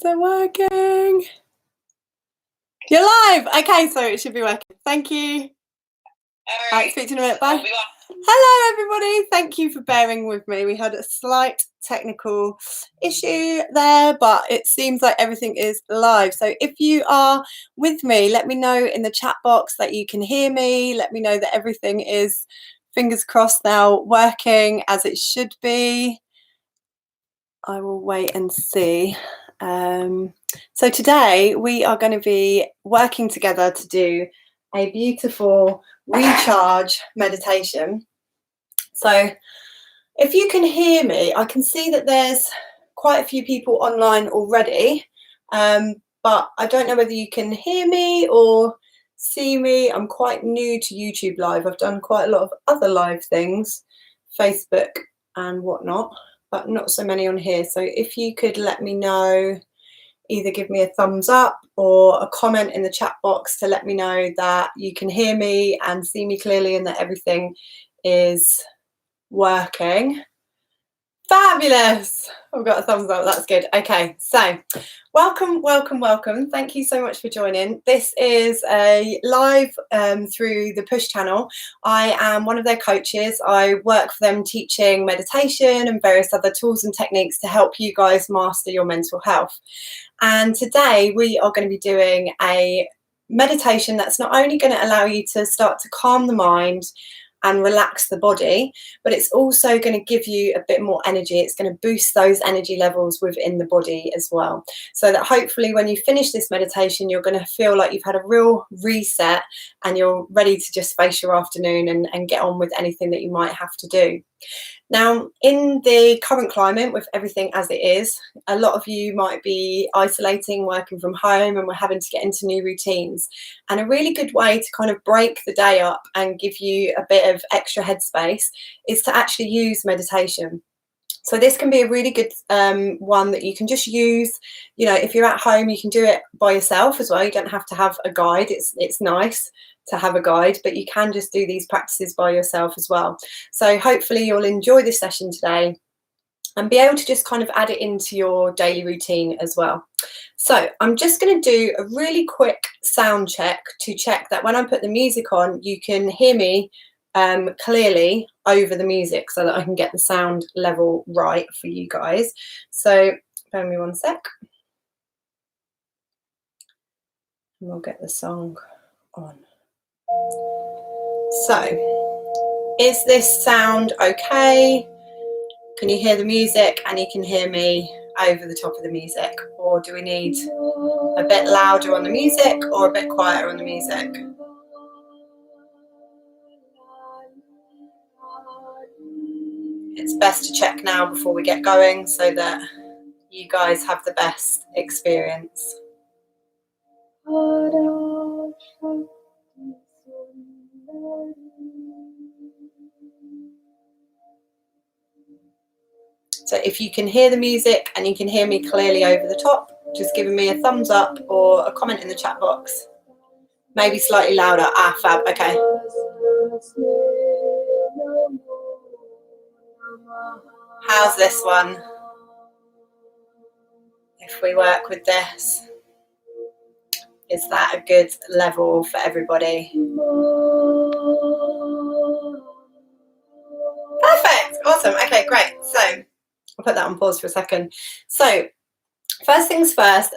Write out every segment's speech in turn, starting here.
Is it working? You're live. Okay, so it should be working. Thank you. All right, speak to you in a minute. Bye. Hello, everybody. Thank you for bearing with me. We had a slight technical issue there, but it seems like everything is live. So if you are with me, let me know in the chat box that you can hear me. Let me know that everything is, fingers crossed, now working as it should be. I will wait and see. So today we are going to be working together to do a beautiful recharge meditation. So if you can hear me, I can see that there's quite a few people online already, but I don't know whether you can hear me or see me. I'm quite new to YouTube Live. I've done quite a lot of other live things, Facebook and whatnot, but not so many on here. So if you could let me know, either give me a thumbs up or a comment in the chat box to let me know that you can hear me and see me clearly and that everything is working. Fabulous. I've got a thumbs up. That's good. Okay, so welcome. Thank you so much for joining. This is a live through the Push channel. I am one of their coaches. I work for them teaching meditation and various other tools and techniques to help you guys master your mental health. And today we are going to be doing a meditation that's not only going to allow you to start to calm the mind and relax the body, but it's also going to give you a bit more energy. It's going to boost those energy levels within the body as well, so that hopefully when you finish this meditation, you're going to feel like you've had a real reset and you're ready to just face your afternoon and get on with anything that you might have to do. Now, in the current climate, with everything as it is, a lot of you might be isolating, working from home, and we're having to get into new routines. And a really good way to kind of break the day up and give you a bit of extra headspace is to actually use meditation. So this can be a really good one that you can just use, you know, if you're at home, you can do it by yourself as well. You don't have to have a guide. It's nice to have a guide, but you can just do these practices by yourself as well. So hopefully you'll enjoy this session today and be able to just kind of add it into your daily routine as well. So I'm just going to do a really quick sound check to check that when I put the music on, you can hear me clearly over the music, so that I can get the sound level right for you guys. So bear with me one sec and we'll get the song on. So is this sound okay? Can you hear the music and you can hear me over the top of the music, or do we need a bit louder on the music or a bit quieter on the music? It's best to check now before we get going so that you guys have the best experience. So if you can hear the music and you can hear me clearly over the top, just giving me a thumbs up or a comment in the chat box. Maybe slightly louder. Ah, fab. Okay. How's this one? If we work with this, is that a good level for everybody? Perfect. Awesome. Okay, great. So I'll put that on pause for a second. So first things first,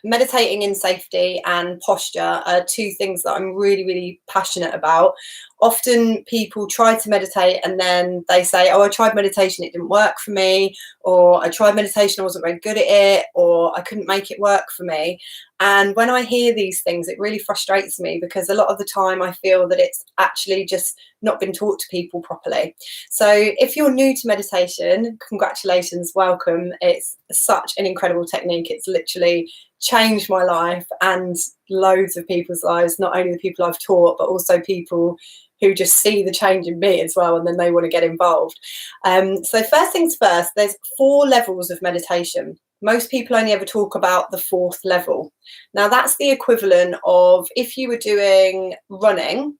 meditating in safety and posture are two things that I'm really, really passionate about. Often people try to meditate and then they say, oh, I tried meditation, it didn't work for me, or I tried meditation, I wasn't very good at it, or I couldn't make it work for me. And when I hear these things, it really frustrates me, because a lot of the time I feel that it's actually just not been taught to people properly. So if you're new to meditation, congratulations, welcome. It's such an incredible technique. It's literally changed my life and loads of people's lives, not only the people I've taught, but also people who just see the change in me as well, and then they want to get involved. So first things first, there's 4 levels of meditation. Most people only ever talk about the 4th level. Now that's the equivalent of if you were doing running,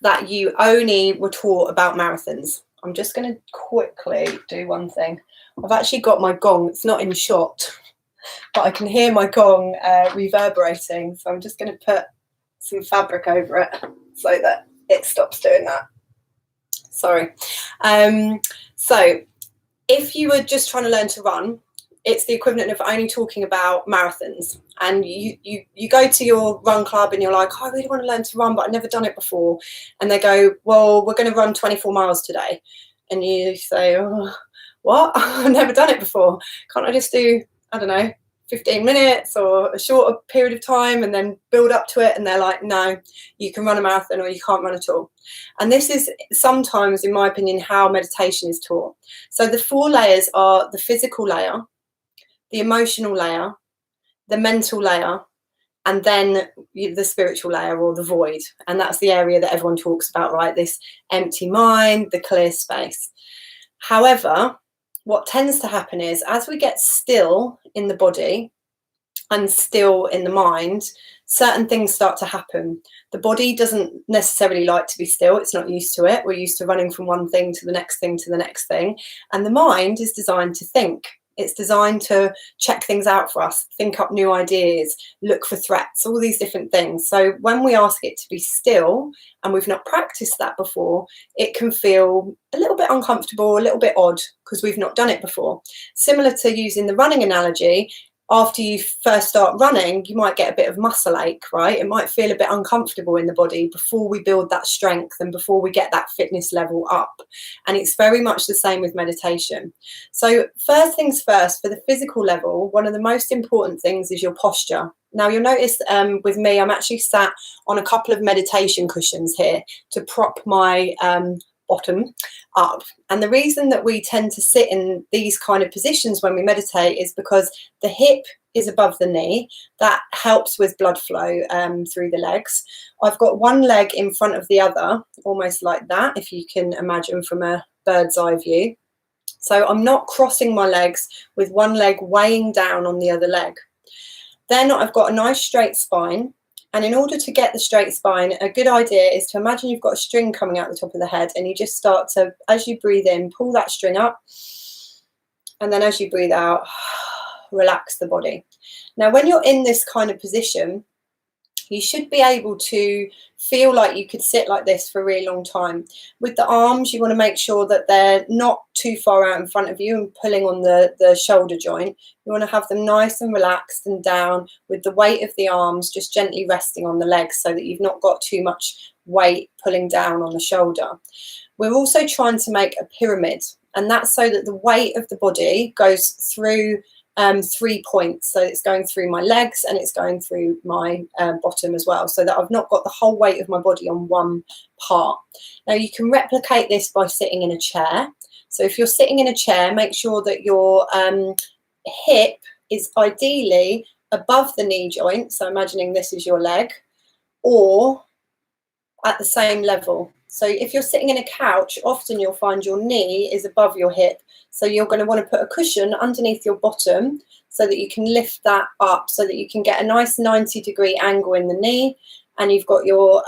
that you only were taught about marathons. I'm just going to quickly do one thing. I've actually got my gong. It's not in shot, but I can hear my gong reverberating. So I'm just going to put some fabric over it so that it stops doing that. Sorry. So if you were just trying to learn to run, it's the equivalent of only talking about marathons. And you go to your run club and you're like, oh, I really want to learn to run, but I've never done it before. And they go, well, we're going to run 24 miles today. And you say, oh, what? I've never done it before. Can't I just do, I don't know, 15 minutes or a shorter period of time and then build up to it? And they're like, no, you can run a marathon or you can't run at all. And this is sometimes, in my opinion, how meditation is taught. So the 4 layers are the physical layer, the emotional layer, the mental layer, and then the spiritual layer, or the void. And that's the area that everyone talks about, right? This empty mind, the clear space. However, what tends to happen is as we get still in the body and still in the mind, certain things start to happen. The body doesn't necessarily like to be still. It's not used to it. We're used to running from one thing to the next thing to the next thing. And the mind is designed to think. It's designed to check things out for us, think up new ideas, look for threats, all these different things. So when we ask it to be still and we've not practiced that before, it can feel a little bit uncomfortable, a little bit odd because we've not done it before. Similar to using the running analogy, after you first start running, you might get a bit of muscle ache, right? It might feel a bit uncomfortable in the body before we build that strength and before we get that fitness level up. And it's very much the same with meditation. So first things first, for the physical level, one of the most important things is your posture. Now you'll notice with me, I'm actually sat on a couple of meditation cushions here to prop my bottom up. And the reason that we tend to sit in these kind of positions when we meditate is because the hip is above the knee. That helps with blood flow through the legs. I've got one leg in front of the other, almost like that, if you can imagine from a bird's eye view. So I'm not crossing my legs with one leg weighing down on the other leg. Then I've got a nice straight spine. And in order to get the straight spine, a good idea is to imagine you've got a string coming out the top of the head, and you just start to, as you breathe in, pull that string up. And then as you breathe out, relax the body. Now, when you're in this kind of position, you should be able to feel like you could sit like this for a really long time. With the arms, you want to make sure that they're not too far out in front of you and pulling on the shoulder joint. You want to have them nice and relaxed and down with the weight of the arms just gently resting on the legs so that you've not got too much weight pulling down on the shoulder. We're also trying to make a pyramid, and that's so that the weight of the body goes through 3 points. So it's going through my legs and it's going through my bottom as well, so that I've not got the whole weight of my body on one part. Now you can replicate this by sitting in a chair. So if you're sitting in a chair, make sure that your hip is ideally above the knee joint. So imagining this is your leg, or at the same level. So if you're sitting in a couch, often you'll find your knee is above your hip. So you're going to want to put a cushion underneath your bottom so that you can lift that up so that you can get a nice 90-degree angle in the knee, and you've got your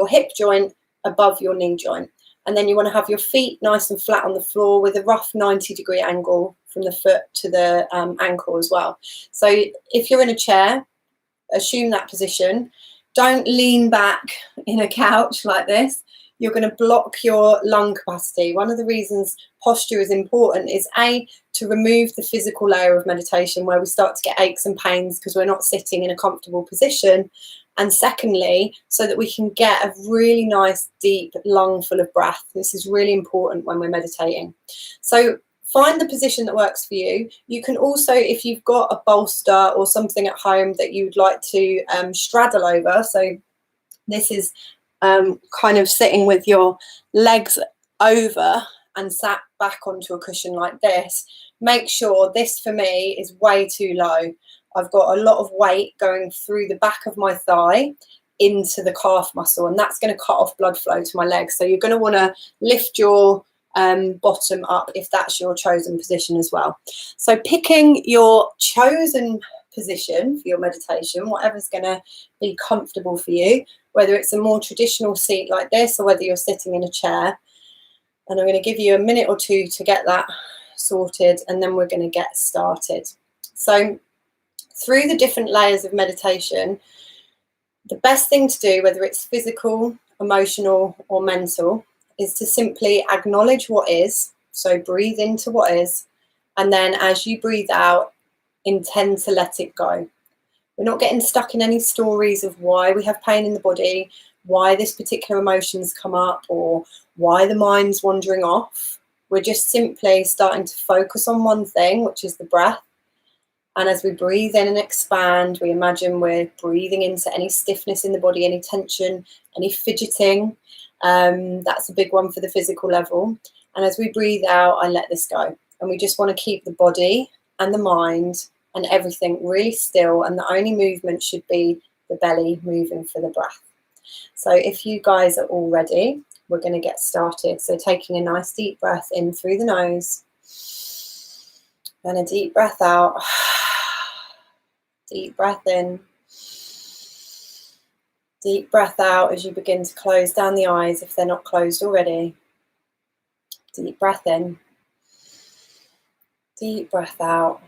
hip joint above your knee joint. And then you want to have your feet nice and flat on the floor with a rough 90-degree angle from the foot to the ankle as well. So if you're in a chair, assume that position. Don't lean back in a couch like this. You're going to block your lung capacity. One of the reasons posture is important is to remove the physical layer of meditation where we start to get aches and pains because we're not sitting in a comfortable position. And secondly, so that we can get a really nice deep lung full of breath. This is really important when we're meditating. So find the position that works for you. You can also, if you've got a bolster or something at home that you'd like to straddle over, so this is kind of sitting with your legs over and sat back onto a cushion like this, make sure this for me is way too low. I've got a lot of weight going through the back of my thigh into the calf muscle, and that's going to cut off blood flow to my legs. So you're going to want to lift your bottom up if that's your chosen position as well. So picking your chosen position for your meditation, whatever's going to be comfortable for you, whether it's a more traditional seat like this or whether you're sitting in a chair. And I'm going to give you a minute or two to get that sorted, and then we're going to get started. So through the different layers of meditation, the best thing to do, whether it's physical, emotional, or mental, is to simply acknowledge what is. So breathe into what is, and then as you breathe out, intend to let it go. We're not getting stuck in any stories of why we have pain in the body, why this particular emotion's come up, or why the mind's wandering off. We're just simply starting to focus on one thing, which is the breath. And as we breathe in and expand, we imagine we're breathing into any stiffness in the body, any tension, any fidgeting. That's a big one for the physical level. And as we breathe out, I let this go. And we just want to keep the body and the mind and everything really still. And the only movement should be the belly moving for the breath. So if you guys are all ready, we're going to get started. So taking a nice deep breath in through the nose. And a deep breath out. Deep breath in. Deep breath out as you begin to close down the eyes if they're not closed already. Deep breath in. Deep breath out.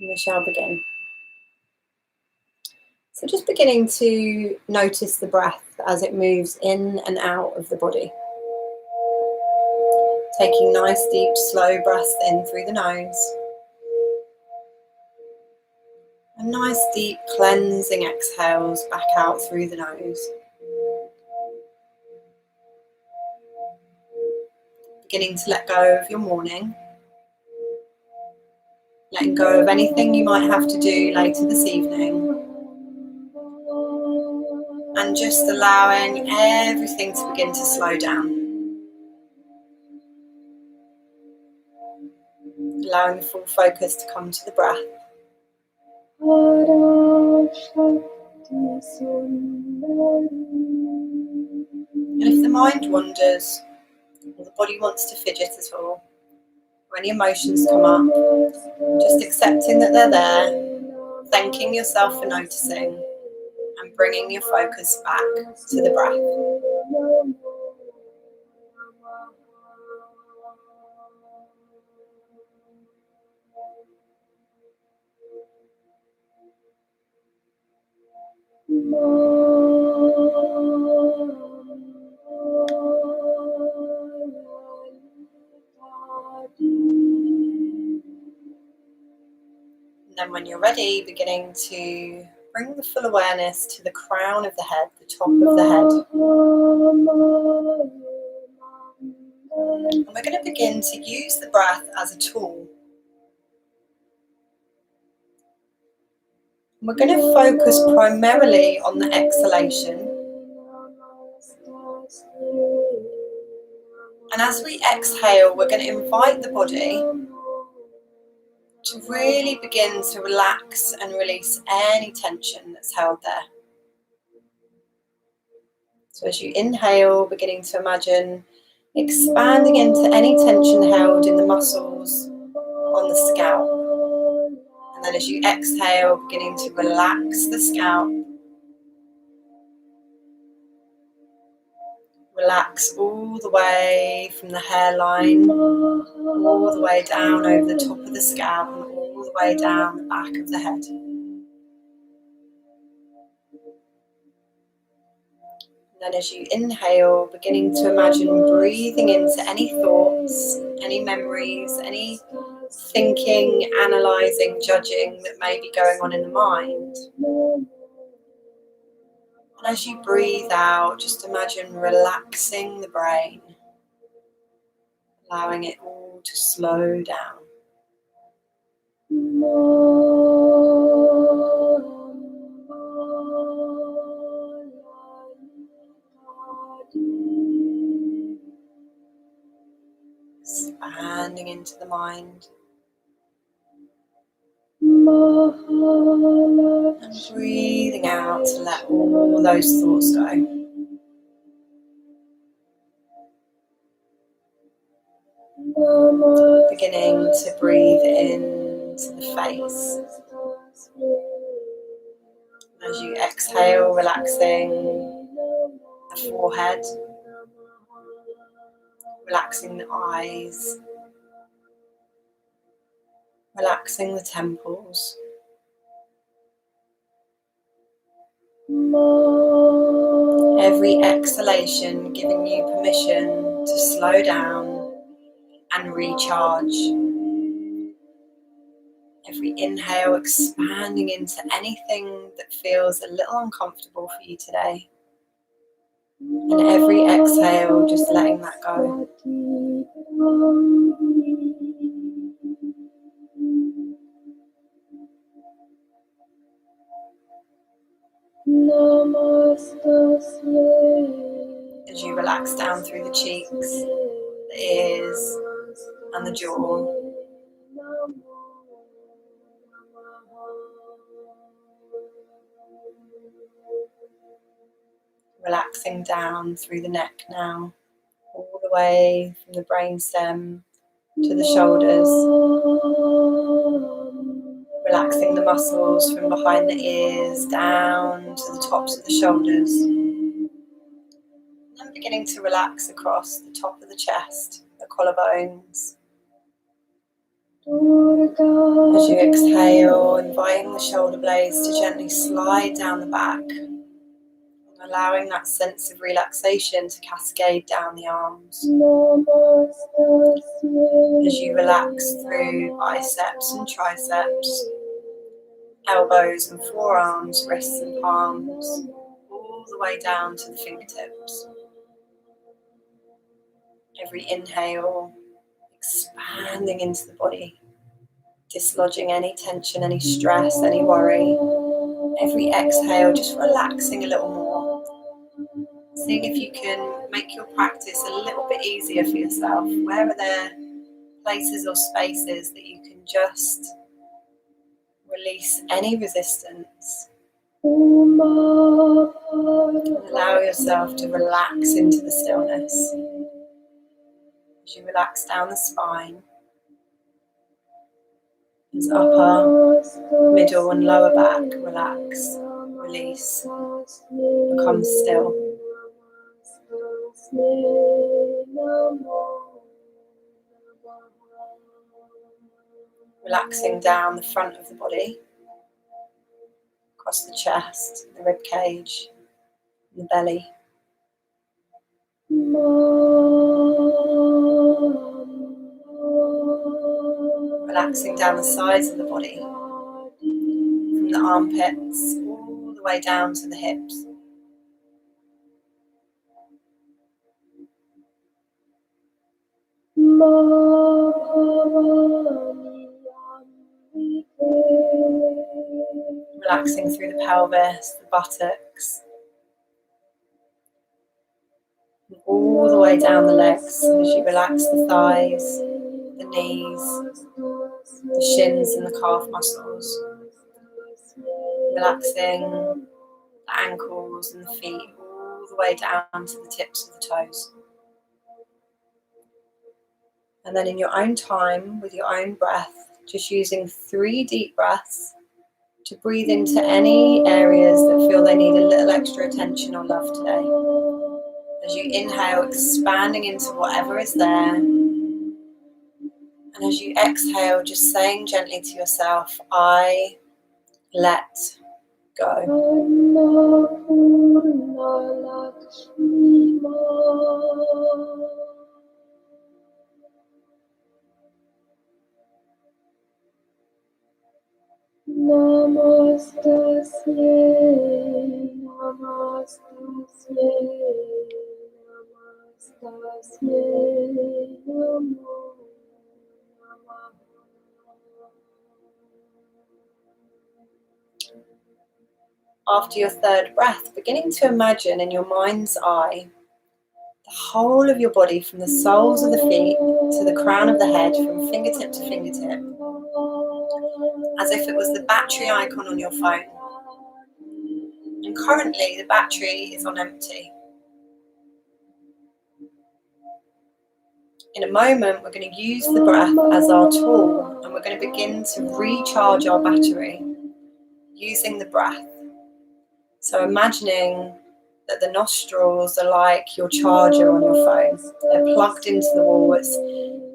And we shall begin. So just beginning to notice the breath as it moves in and out of the body. Taking nice, deep, slow breaths in through the nose. And nice, deep, cleansing exhales back out through the nose. Beginning to let go of your morning. Letting go of anything you might have to do later this evening. And just allowing everything to begin to slow down. Allowing the full focus to come to the breath. And if the mind wanders, or the body wants to fidget at all, or any emotions come up, just accepting that they're there, thanking yourself for noticing, and bringing your focus back to the breath. And then when you're ready, beginning to bring the full awareness to the crown of the head, the top of the head. And we're going to begin to use the breath as a tool. We're going to focus primarily on the exhalation. And as we exhale, we're going to invite the body to really begin to relax and release any tension that's held there. So as you inhale, beginning to imagine expanding into any tension held in the muscles on the scalp. And then as you exhale, beginning to relax the scalp. Relax all the way from the hairline, all the way down over the top of the scalp, and all the way down the back of the head. And then as you inhale, beginning to imagine breathing into any thoughts, any memories, any thinking, analysing, judging that may be going on in the mind. And as you breathe out, just imagine relaxing the brain, allowing it all to slow down. Expanding into the mind. And breathing out to let all those thoughts go. Beginning to breathe into the face. As you exhale, relaxing the forehead, relaxing the eyes, relaxing the temples. Every exhalation giving you permission to slow down and recharge. Every inhale expanding into anything that feels a little uncomfortable for you today. And every exhale, just letting that go. As you relax down through the cheeks, the ears, and the jaw. Relaxing down through the neck now, all the way from the brainstem to the shoulders. Relaxing the muscles from behind the ears down to the tops of the shoulders. And beginning to relax across the top of the chest, the collarbones. As you exhale, inviting the shoulder blades to gently slide down the back, and allowing that sense of relaxation to cascade down the arms. As you relax through biceps and triceps, elbows and forearms, wrists and palms, all the way down to the fingertips. Every inhale, expanding into the body, dislodging any tension, any stress, any worry. Every exhale, just relaxing a little more. Seeing if you can make your practice a little bit easier for yourself. Where are there places or spaces that you can just release any resistance? Allow yourself to relax into the stillness. As you relax down the spine, as upper, middle and lower back relax, release, become still. Relaxing down the front of the body, across the chest, the rib cage, and the belly. Relaxing down the sides of the body, from the armpits all the way down to the hips. Relaxing through the pelvis, the buttocks, and all the way down the legs as you relax the thighs, the knees, the shins and the calf muscles. Relaxing the ankles and the feet all the way down to the tips of the toes. And then in your own time, with your own breath, just using 3 deep breaths to breathe into any areas that feel they need a little extra attention or love today. As you inhale, expanding into whatever is there. And as you exhale, just saying gently to yourself, I let go. Namastasye, namastasye, namastasye, namo namah. After your 3rd breath, beginning to imagine in your mind's eye the whole of your body, from the soles of the feet to the crown of the head, from fingertip to fingertip, as if it was the battery icon on your phone. And currently the battery is on empty. In a moment, we're going to use the breath as our tool, and we're going to begin to recharge our battery using the breath. So imagining that the nostrils are like your charger on your phone. They're plugged into the wall.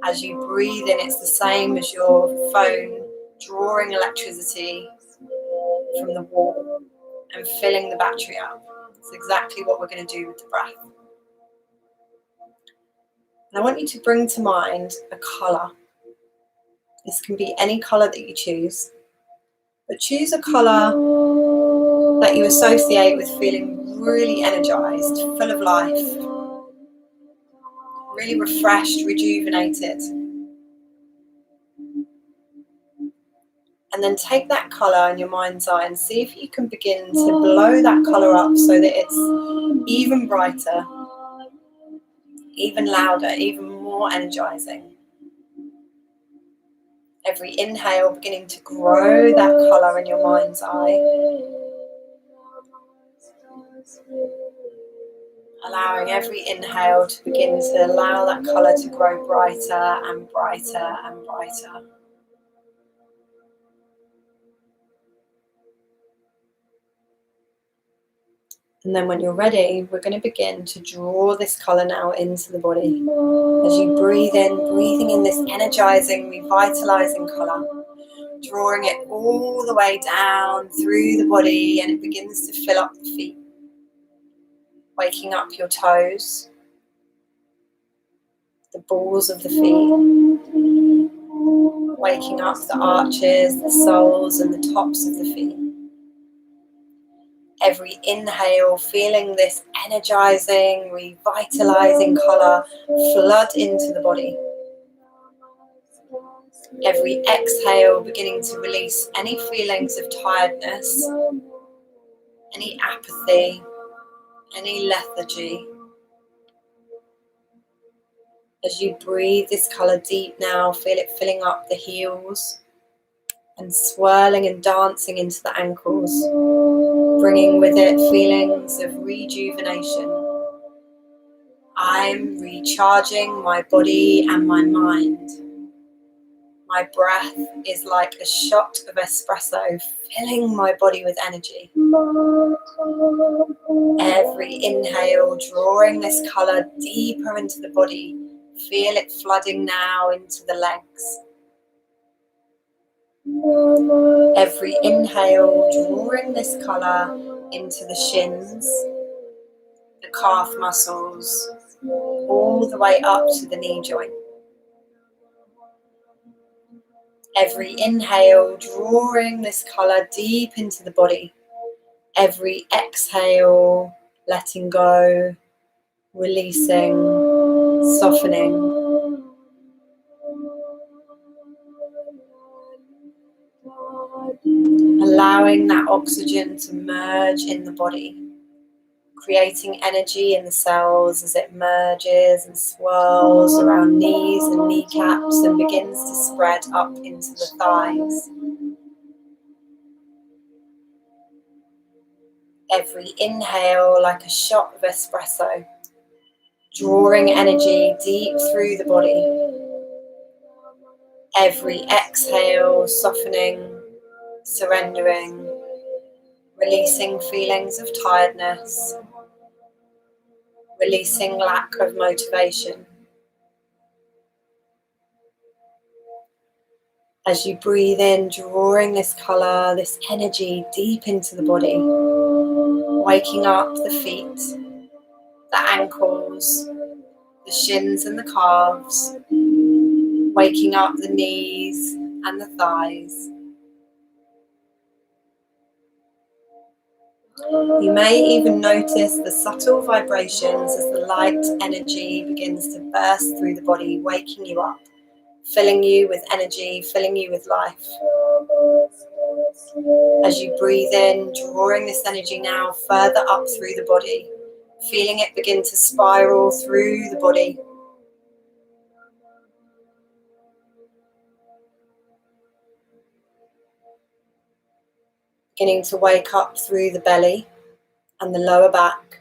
As you breathe in, it's the same as your phone drawing electricity from the wall and filling the battery up. It's exactly what we're going to do with the breath. And I want you to bring to mind a colour. This can be any colour that you choose, but choose a colour that you associate with feeling really energized, full of life, really refreshed, rejuvenated. And then take that colour in your mind's eye and see if you can begin to blow that colour up so that it's even brighter, even louder, even more energizing. Every inhale beginning to grow that colour in your mind's eye. Allowing every inhale to begin to allow that colour to grow brighter and brighter and brighter. And then when you're ready, we're going to begin to draw this colour now into the body. As you breathe in, breathing in this energizing, revitalizing colour, drawing it all the way down through the body, and it begins to fill up the feet, waking up your toes, the balls of the feet, waking up the arches, the soles and the tops of the feet. Every inhale, feeling this energizing, revitalizing colour flood into the body. Every exhale, beginning to release any feelings of tiredness, any apathy, any lethargy. As you breathe this colour deep now, feel it filling up the heels and swirling and dancing into the ankles, bringing with it feelings of rejuvenation. I'm recharging my body and my mind. My breath is like a shot of espresso, filling my body with energy. Every inhale, drawing this colour deeper into the body. Feel it flooding now into the legs. Every inhale, drawing this colour into the shins, the calf muscles, all the way up to the knee joint. Every inhale, drawing this colour deep into the body. Every exhale, letting go, releasing, softening. Allowing that oxygen to merge in the body, creating energy in the cells as it merges and swirls around knees and kneecaps and begins to spread up into the thighs. Every inhale like a shot of espresso, drawing energy deep through the body. Every exhale, softening, surrendering, releasing feelings of tiredness, releasing lack of motivation. As you breathe in, drawing this colour, this energy deep into the body, waking up the feet, the ankles, the shins and the calves, waking up the knees and the thighs. You may even notice the subtle vibrations as the light energy begins to burst through the body, waking you up, filling you with energy, filling you with life. As you breathe in, drawing this energy now further up through the body, feeling it begin to spiral through the body. Beginning to wake up through the belly and the lower back.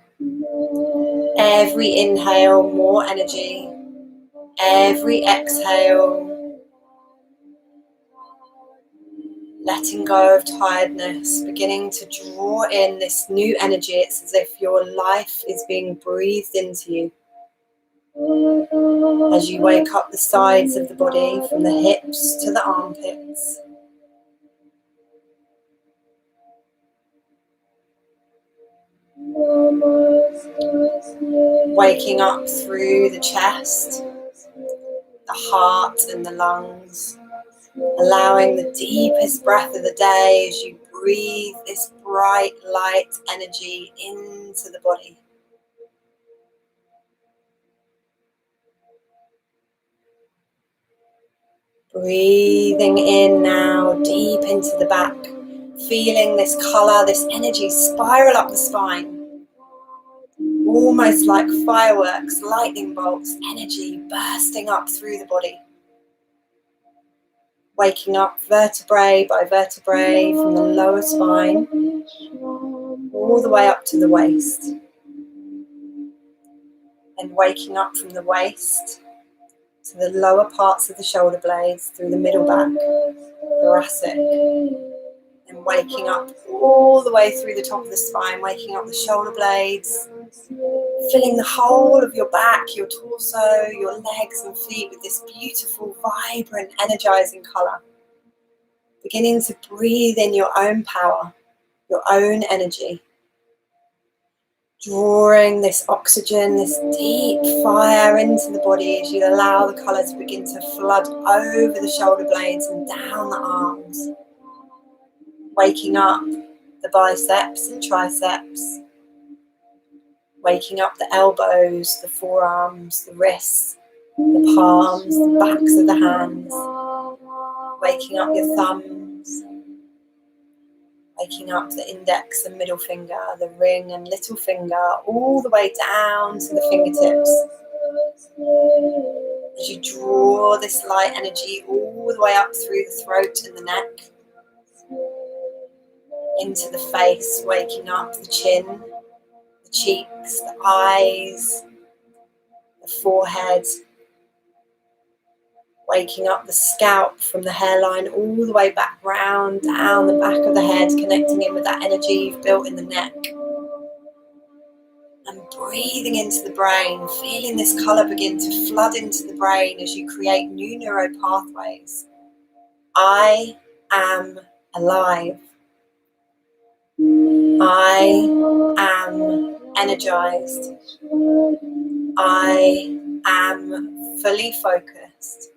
Every inhale, more energy. Every exhale, letting go of tiredness, beginning to draw in this new energy. It's as if your life is being breathed into you. As you wake up the sides of the body, from the hips to the armpits. Waking up through the chest, the heart and the lungs. Allowing the deepest breath of the day as you breathe this bright light energy into the body. Breathing in now, deep into the back, feeling this colour, this energy spiral up the spine. Almost like fireworks, lightning bolts, energy bursting up through the body. Waking up vertebrae by vertebrae from the lower spine, all the way up to the waist. And waking up from the waist to the lower parts of the shoulder blades, through the middle back, thoracic, and waking up all the way through the top of the spine, waking up the shoulder blades, filling the whole of your back, your torso, your legs and feet with this beautiful, vibrant, energizing colour. Beginning to breathe in your own power, your own energy. Drawing this oxygen, this deep fire into the body as you allow the colour to begin to flood over the shoulder blades and down the arms. Waking up the biceps and triceps. Waking up the elbows, the forearms, the wrists, the palms, the backs of the hands. Waking up your thumbs. Waking up the index and middle finger, the ring and little finger, all the way down to the fingertips. As you draw this light energy all the way up through the throat and the neck, into the face, waking up the chin, the cheeks, the eyes, the forehead, waking up the scalp from the hairline all the way back round, down the back of the head, connecting in with that energy you've built in the neck. And breathing into the brain, feeling this colour begin to flood into the brain as you create new neural pathways. I am alive. I am energized. I am fully focused.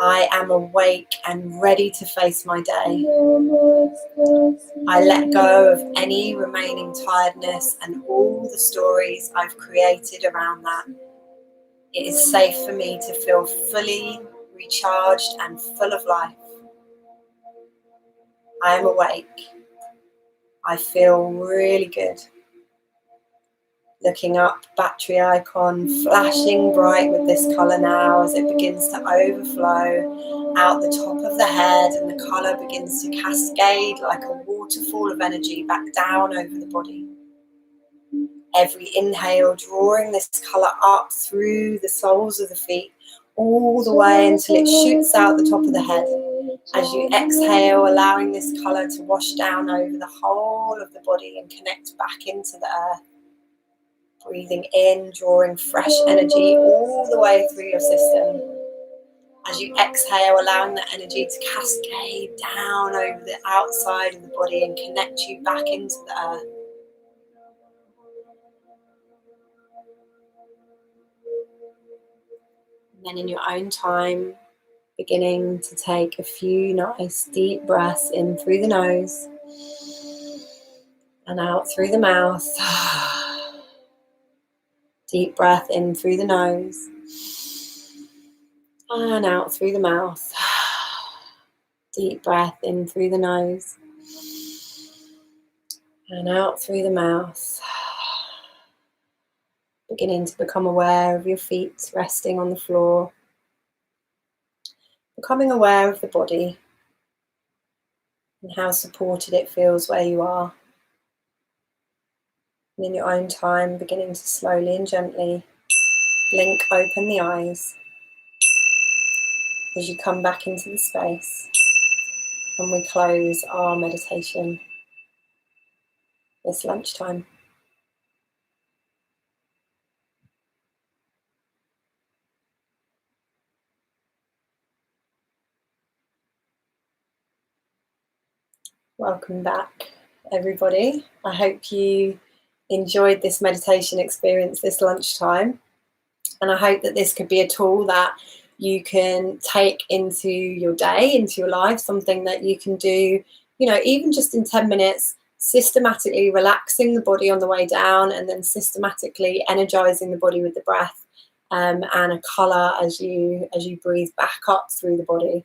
I am awake and ready to face my day. I let go of any remaining tiredness and all the stories I've created around that. It is safe for me to feel fully recharged and full of life. I am awake. I feel really good. Looking up, battery icon flashing bright with this colour now as it begins to overflow out the top of the head, and the colour begins to cascade like a waterfall of energy back down over the body. Every inhale drawing this colour up through the soles of the feet all the way until it shoots out the top of the head. As you exhale, allowing this colour to wash down over the whole of the body and connect back into the earth. Breathing in, drawing fresh energy all the way through your system. As you exhale, allowing that energy to cascade down over the outside of the body and connect you back into the earth. And then in your own time, beginning to take a few nice deep breaths in through the nose and out through the mouth. Deep breath in through the nose and out through the mouth. Deep breath in through the nose and out through the mouth. Beginning to become aware of your feet resting on the floor. Becoming aware of the body and how supported it feels where you are. And in your own time, beginning to slowly and gently blink open the eyes as you come back into the space. and we close our meditation this lunchtime. Welcome back, everybody. I hope you enjoyed this meditation experience this lunchtime, and I hope that this could be a tool that you can take into your day, into your life, something that you can do, you know, even just in 10 minutes, systematically relaxing the body on the way down, and then systematically energizing the body with the breath, and a colour as you breathe back up through the body.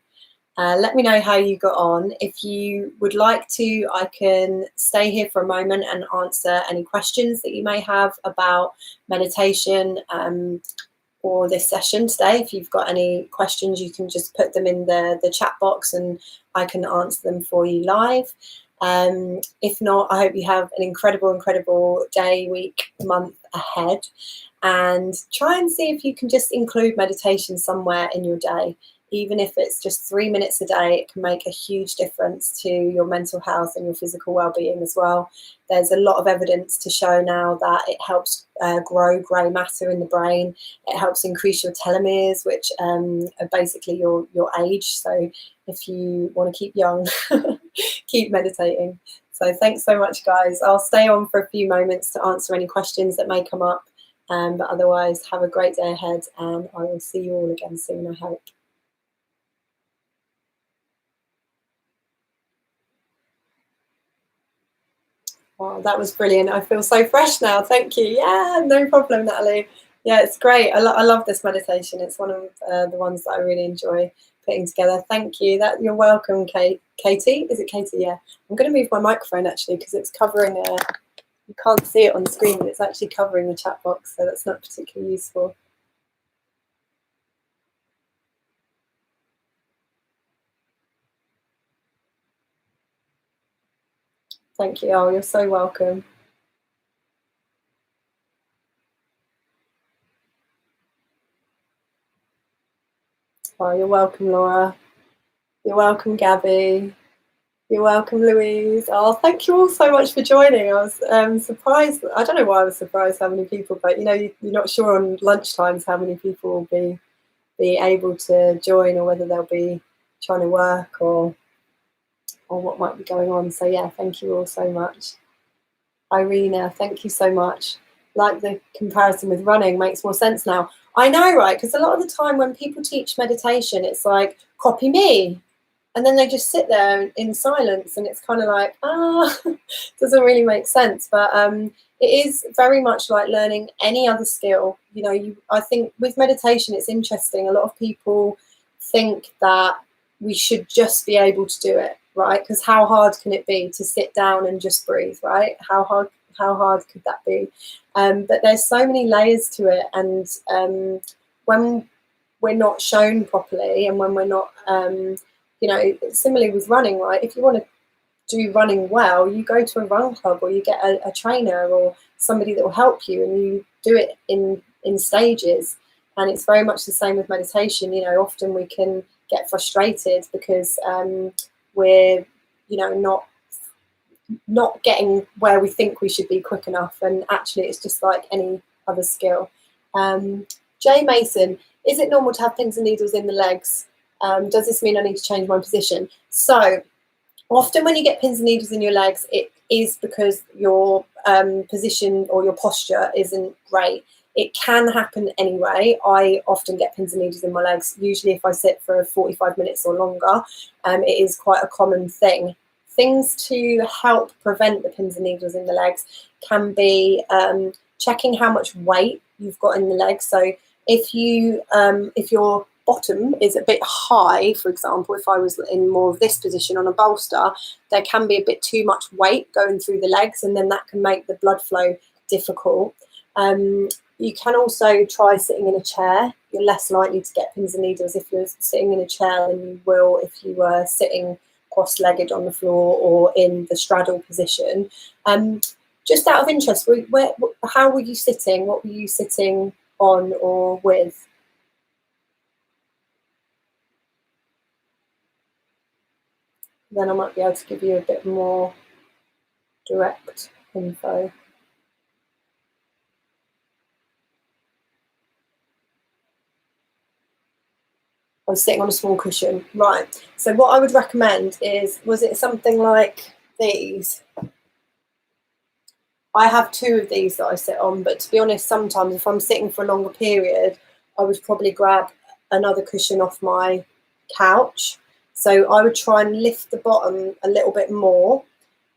Let me know how you got on. If you would like to, I can stay here for a moment and answer any questions that you may have about meditation or this session today. If you've got any questions, you can just put them in the chat box and I can answer them for you live. If not, I hope you have an incredible day, week, month ahead, and try and see if you can just include meditation somewhere in your day. Even if it's just 3 minutes a day, it can make a huge difference to your mental health and your physical well-being as well. There's a lot of evidence to show now that it helps grow grey matter in the brain. It helps increase your telomeres, which are basically your age. So if you want to keep young, keep meditating. So thanks so much, guys. I'll stay on for a few moments to answer any questions that may come up. But otherwise, have a great day ahead, and I will see you all again soon, I hope. Oh, that was brilliant. I feel so fresh now. Thank you. Yeah, no problem, Natalie. Yeah, it's great. I love this meditation. It's one of the ones that I really enjoy putting together. Thank you. You're welcome, Katie. Is it Katie? Yeah. I'm going to move my microphone actually because it's covering. You can't see it on the screen, but it's actually covering the chat box, so that's not particularly useful. Thank you. Oh, you're so welcome. Oh, you're welcome, Laura. You're welcome, Gabby. You're welcome, Louise. Oh, thank you all so much for joining. I was surprised. I don't know why I was surprised how many people, but you know, you're not sure on lunchtimes how many people will be able to join, or whether they'll be trying to work or what might be going on. So yeah, thank you all so much. Irina, thank you so much. Like the comparison with running makes more sense now. I know, right? Because a lot of the time when people teach meditation, it's like, copy me. And then they just sit there in silence, and it's kind of like, doesn't really make sense. But it is very much like learning any other skill. You know, I think with meditation, it's interesting. A lot of people think that we should just be able to do it, right? Because how hard can it be to sit down and just breathe, right? How hard could that be? But there's so many layers to it, and when we're not shown properly, and when we're not you know, similarly with running, right? If you want to do running well, you go to a run club, or you get a trainer or somebody that will help you, and you do it in stages. And it's very much the same with meditation. You know, often we can get frustrated because we're, you know, not getting where we think we should be quick enough. And actually, it's just like any other skill. Jay Mason, is it normal to have pins and needles in the legs? Does this mean I need to change my position? So often when you get pins and needles in your legs, it is because your position or your posture isn't great. It can happen anyway. I often get pins and needles in my legs, usually if I sit for 45 minutes or longer. It is quite a common thing. Things to help prevent the pins and needles in the legs can be checking how much weight you've got in the legs. So if your bottom is a bit high, for example, if I was in more of this position on a bolster, there can be a bit too much weight going through the legs, and then that can make the blood flow difficult. You can also try sitting in a chair. You're less likely to get pins and needles if you're sitting in a chair than you will if you were sitting cross-legged on the floor or in the straddle position. Just out of interest, how were you sitting? What were you sitting on or with? Then I might be able to give you a bit more direct info. I was sitting on a small cushion. Right. So what I would recommend is, was it something like these? I have 2 of these that I sit on, but to be honest, sometimes if I'm sitting for a longer period, I would probably grab another cushion off my couch. So I would try and lift the bottom a little bit more,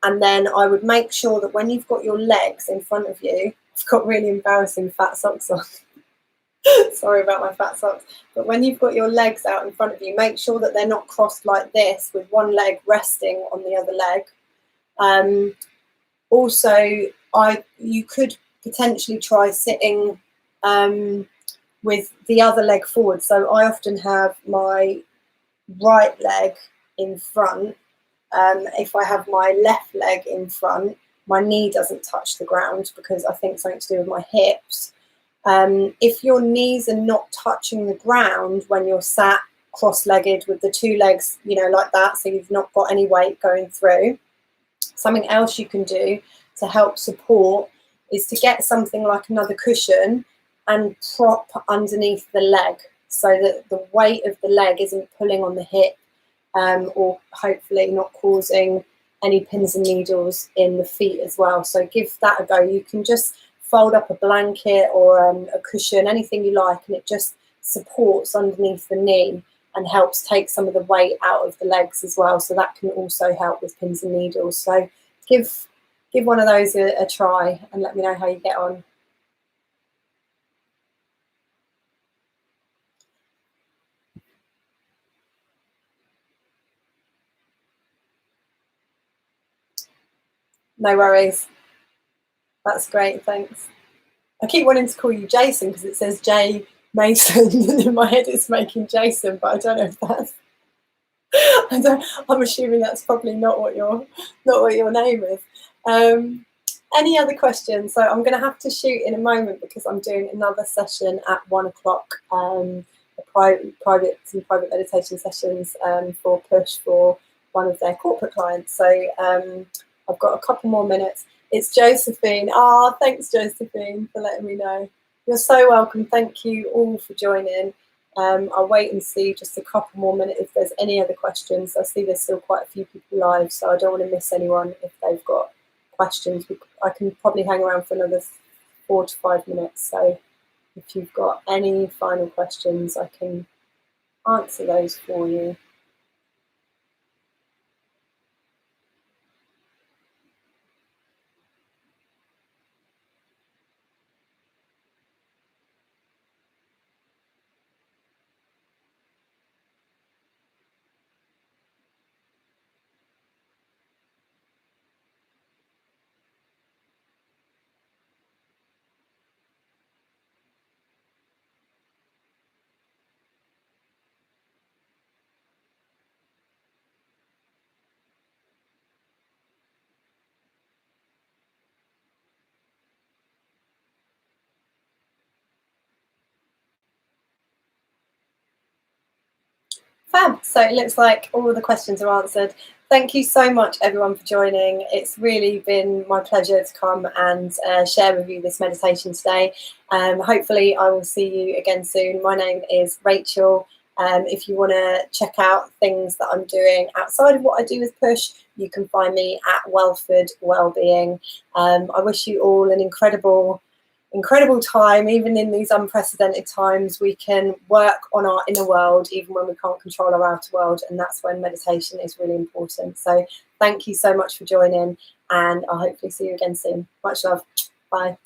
and then I would make sure that when you've got your legs in front of you, I've got really embarrassing fat socks on. Sorry about my fat socks. But when you've got your legs out in front of you, make sure that they're not crossed like this, with one leg resting on the other leg. Also, you could potentially try sitting with the other leg forward. So I often have my right leg in front. If I have my left leg in front, my knee doesn't touch the ground because I think something to do with my hips. If your knees are not touching the ground when you're sat cross-legged with the 2 legs, like that, so you've not got any weight going through, something else you can do to help support is to get something like another cushion and prop underneath the leg so that the weight of the leg isn't pulling on the hip, or hopefully not causing any pins and needles in the feet as well. So give that a go. You can just fold up a blanket or a cushion, anything you like, and it just supports underneath the knee and helps take some of the weight out of the legs as well. So that can also help with pins and needles. So give one of those a try and let me know how you get on. No worries. That's great, thanks. I keep wanting to call you Jason because it says J Mason and in my head it's making Jason, but I don't know if that's I'm assuming that's probably not what your name is. Any other questions? So I'm going to have to shoot in a moment because I'm doing another session at 1 o'clock, private meditation sessions for Push for one of their corporate clients. So I've got a couple more minutes. It's Josephine. Thanks, Josephine, for letting me know. You're so welcome. Thank you all for joining. I'll wait and see just a couple more minutes if there's any other questions. I see there's still quite a few people live, so I don't want to miss anyone if they've got questions. I can probably hang around for another 4 to 5 minutes, so if you've got any final questions, I can answer those for you. Fab. So it looks like all the questions are answered. Thank you so much, everyone, for joining. It's really been my pleasure to come and share with you this meditation today. Hopefully, I will see you again soon. My name is Rachael. If you want to check out things that I'm doing outside of what I do with Push, you can find me at Welford Wellbeing. I wish you all an incredible time. Even in these unprecedented times, we can work on our inner world even when we can't control our outer world, and that's when meditation is really important. So thank you so much for joining, and I'll hopefully see you again soon. Much love. Bye.